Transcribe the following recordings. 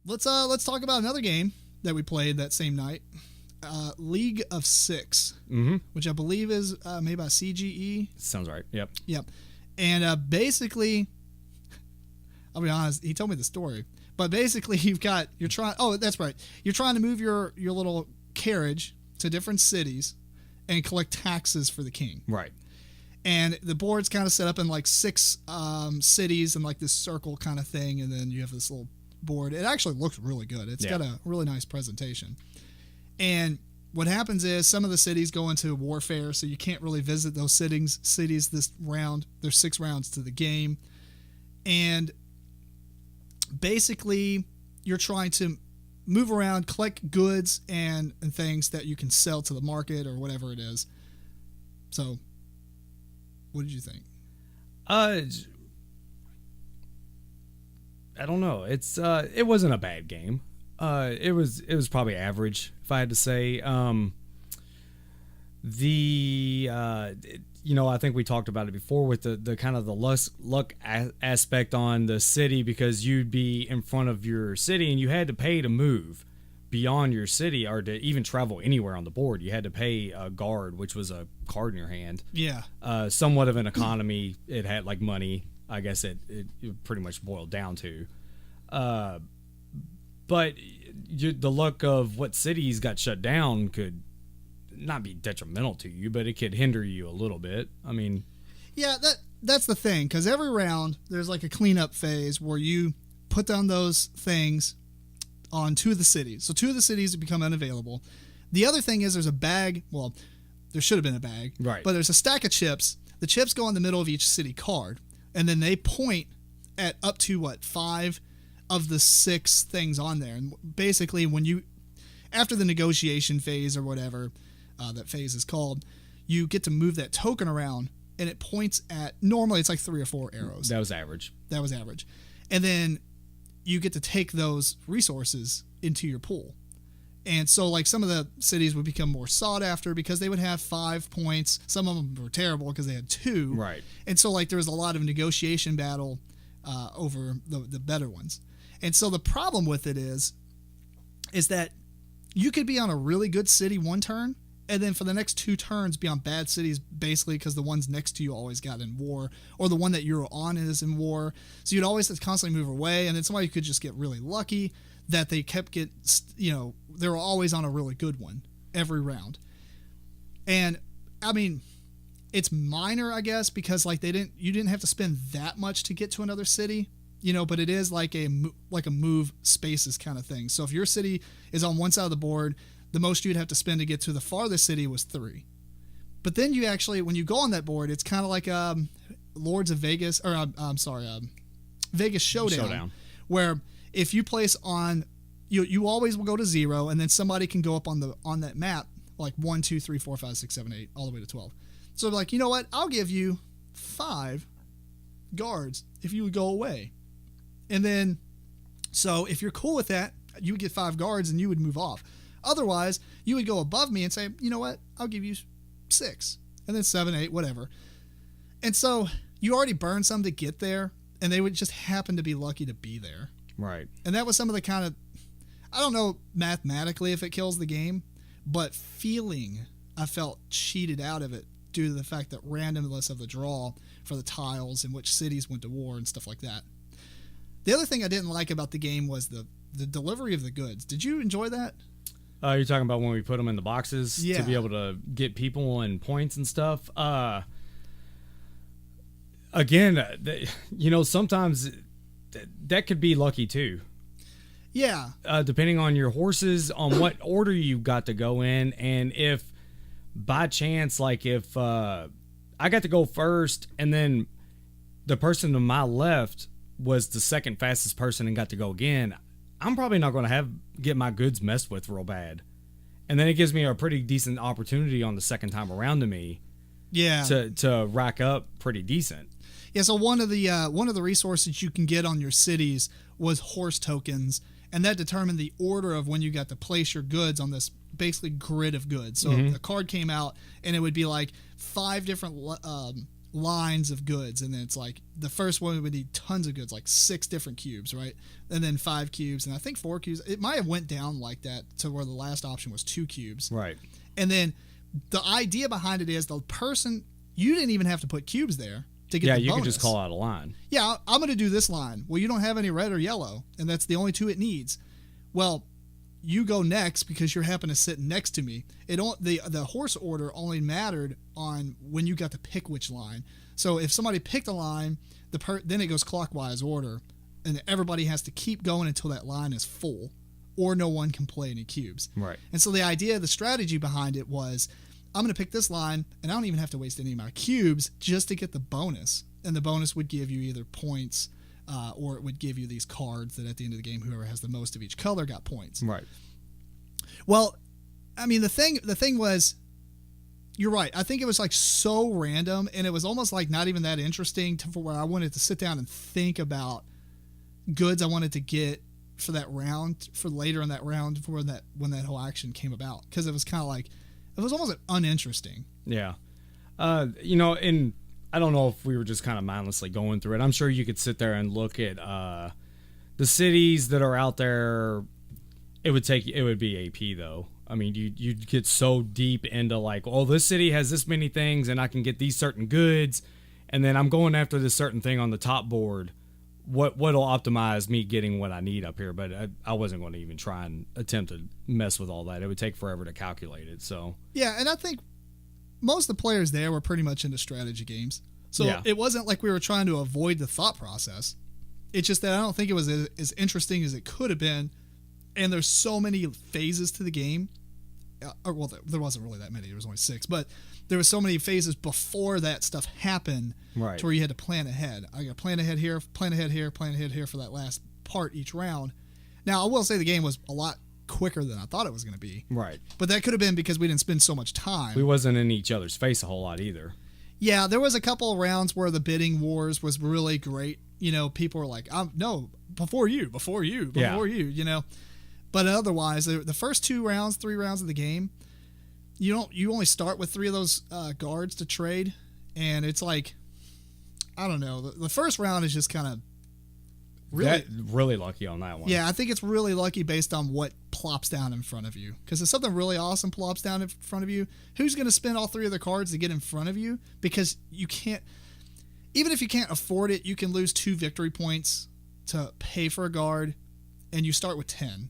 let's talk about another game that we played that same night. League of Six, which I believe is made by CGE. Sounds right. Yep. And basically, I'll be honest, he told me the story. But basically, you're trying to move your little carriage to different cities and collect taxes for the king. Right. And the board's kind of set up in like 6 cities and like this circle kind of thing. And then you have this little board. It actually looks really good. It's got a really nice presentation. And what happens is some of the cities go into warfare, so you can't really visit those cities this round. There's 6 rounds to the game. And basically, you're trying to move around, collect goods and things that you can sell to the market or whatever it is. So, what did you think? I don't know. It wasn't a bad game. It was probably average, if I had to say. I think we talked about it before with the kind of the luck aspect on the city, because you'd be in front of your city and you had to pay to move beyond your city or to even travel anywhere on the board. You had to pay a guard, which was a card in your hand. Yeah. Somewhat of an economy. It had like money, I guess it pretty much boiled down to. But the luck of what cities got shut down could not be detrimental to you, but it could hinder you a little bit. I mean, yeah, that's the thing, because every round there's like a cleanup phase where you put down those things on 2 of the cities. So 2 of the cities become unavailable. The other thing is there's a bag. Well, there should have been a bag, right? But there's a stack of chips. The chips go in the middle of each city card, and then they point at up to 5 of the 6 things on there. And basically, after the negotiation phase or whatever that phase is called, you get to move that token around, and it points at, normally it's like 3 or 4 arrows. That was average. And then you get to take those resources into your pool. And so like some of the cities would become more sought after because they would have 5 points. Some of them were terrible because they had 2. Right. And so like there was a lot of negotiation battle over the better ones. And so the problem with it is that you could be on a really good city one turn, and then for the next 2 turns be on bad cities, basically because the ones next to you always got in war, or the one that you're on is in war. So you'd always constantly move away, and then somebody could just get really lucky that they they were always on a really good one every round. And I mean, it's minor, I guess, because like you didn't have to spend that much to get to another city. But it is like a move spaces kind of thing. So if your city is on one side of the board, the most you'd have to spend to get to the farthest city was 3. But then you actually, when you go on that board, it's kind of like Lords of Vegas, or Vegas Showdown, where if you place on, you always will go to 0, and then somebody can go up on that map like 1, 2, 3, 4, 5, 6, 7, 8, all the way to 12. So like, you know what? I'll give you 5 guards if you would go away. And then, so if you're cool with that, you would get 5 guards and you would move off. Otherwise, you would go above me and say, you know what, I'll give you 6. And then 7, 8, whatever. And so you already burned some to get there, and they would just happen to be lucky to be there. Right. And that was some of the kind of, I don't know mathematically if it kills the game, but I felt cheated out of it due to the fact that randomness of the draw for the tiles and which cities went to war and stuff like that. The other thing I didn't like about the game was the delivery of the goods. Did you enjoy that? You're talking about when we put them in the boxes to be able to get people and points and stuff. Again, sometimes that could be lucky too. Yeah. Depending on your horses, on what order you got to go in, and if by chance, like if I got to go first and then the person to my left was the second fastest person and got to go again, I'm probably not going to get my goods messed with real bad. And then it gives me a pretty decent opportunity on the second time around to me. Yeah. To rack up pretty decent. Yeah, so one of the resources you can get on your cities was horse tokens, and that determined the order of when you got to place your goods on this basically grid of goods. So the card came out, and it would be like 5 different lines of goods, and then it's like the first one would need tons of goods, like 6 different cubes, right? And then 5 cubes, and I think 4 cubes. It might have went down like that to where the last option was 2 cubes. Right. And then the idea behind it is the person, you didn't even have to put cubes there to get the bonus. Yeah, you could just call out a line. Yeah, I'm going to do this line. Well, you don't have any red or yellow, and that's the only 2 it needs. Well, you go next because you happen to sit next to me. The horse order only mattered on when you got to pick which line. So if somebody picked a line, then it goes clockwise order, and everybody has to keep going until that line is full, or no one can play any cubes. Right. And so the idea, the strategy behind it was, I'm going to pick this line, and I don't even have to waste any of my cubes just to get the bonus. And the bonus would give you either points, or it would give you these cards that at the end of the game, whoever has the most of each color got points. Right. Well, I mean, the thing was, you're right. I think it was like so random, and it was almost like not even that interesting for where I wanted to sit down and think about goods I wanted to get for that round, for later in that round, for when that whole action came about, because it was kind of like, it was almost uninteresting. Yeah. And I don't know if we were just kind of mindlessly going through it. I'm sure you could sit there and look at the cities that are out there. It would be AP though. I mean, you'd get so deep into like, oh, this city has this many things and I can get these certain goods, and then I'm going after this certain thing on the top board. What'll optimize me getting what I need up here? But I wasn't going to even try and attempt to mess with all that. It would take forever to calculate it. So yeah, and I think most of the players there were pretty much into strategy games. So yeah. It wasn't like we were trying to avoid the thought process. It's just that I don't think it was as interesting as it could have been. And there's so many phases to the game. Well, there wasn't really that many. There was only 6. But there were so many phases before that stuff happened, right, to where you had to plan ahead. I got to plan ahead here, plan ahead here, plan ahead here for that last part each round. Now, I will say the game was a lot quicker than I thought it was going to be. Right. But that could have been because we didn't spend so much time. We wasn't in each other's face a whole lot either. Yeah, there was a couple of rounds where the bidding wars was really great. You know, people were like, no, before you, you know. But otherwise, the first 3 rounds of the game, you only start with 3 of those guards to trade, and it's like, I don't know. The first round is just kind of really lucky on that one. Yeah, I think it's really lucky based on what plops down in front of you. Because if something really awesome plops down in front of you, who's going to spend all 3 of their cards to get in front of you? Because you can't, even if you can't afford it, you can lose 2 victory points to pay for a guard, and you start with 10.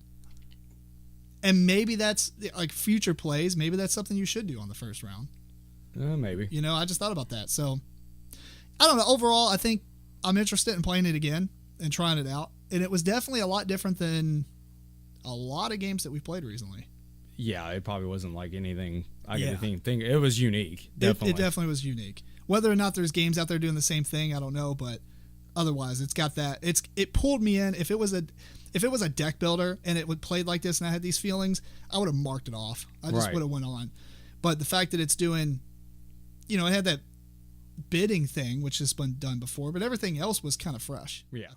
And maybe that's like future plays. Maybe that's something you should do on the first round. Maybe. You know, I just thought about that. So, I don't know. Overall, I think I'm interested in playing it again and trying it out. And it was definitely a lot different than a lot of games that we played recently. Yeah, it probably wasn't like anything I could think. It was unique. Definitely. It definitely was unique. Whether or not there's games out there doing the same thing, I don't know. But otherwise, it's got that. It pulled me in. If it was a deck builder and it would played like this and I had these feelings, I would have marked it off. I just would have went on. But the fact that it's doing, it had that bidding thing, which has been done before, but everything else was kind of fresh. Yeah.